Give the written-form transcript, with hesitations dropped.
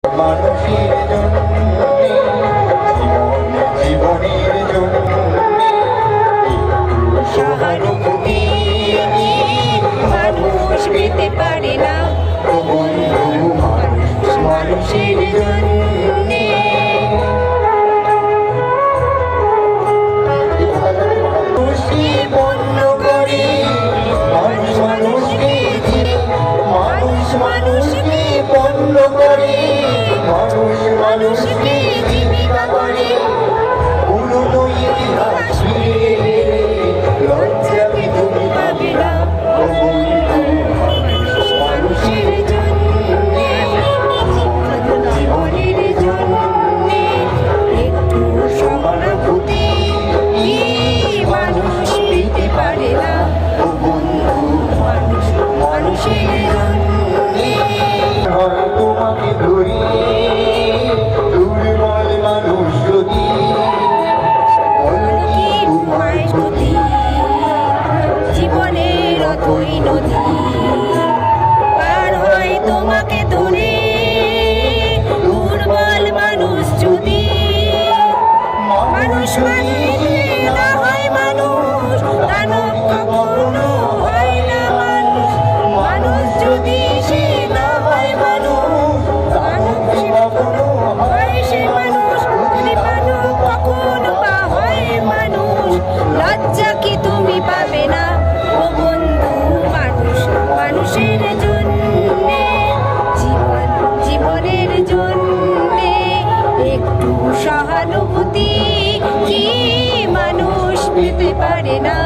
মানুষের জন্যে জীবনের জন্যে সহানুভূতি মানুষ পেতে পারে না মানুষের জন্যে খুশি বন্ধ করে মানুষ মানুষকে মানুষ মানুষকে বন্ধ করে মানুষ মানুষকে জীবিকা করে পুরনো ইতিহাস লজ্জাকে তুমি পাবে না মানুষের জন্যে জীবনের জন্যে একটু সহানুভূতি মানুষ পেতে পারে না ও বন্ধু মানুষের জন্যে হয় তোমাকে ধরি দুর্বল মানুষ যদি কি তোমায় যদি জীবনের অথই নদী পার হয় তোমাকে ধরে দুর্বল মানুষ যদি মানুষ মানে না হয় মানুষ দানব কখনো হয় না মানুষ মানুষ যদি সে না হয় মানুষ দানব সে কখনো হয় সে মানুষ যদি মানব কখনো বা হয় মানুষ লজ্জা কি তুমি পাবে না ও বন্ধু মানুষ মানুষের জন্যে জীবনের জন্যে একটু সহানুভূতি কি মানুষ পেতে পারে না।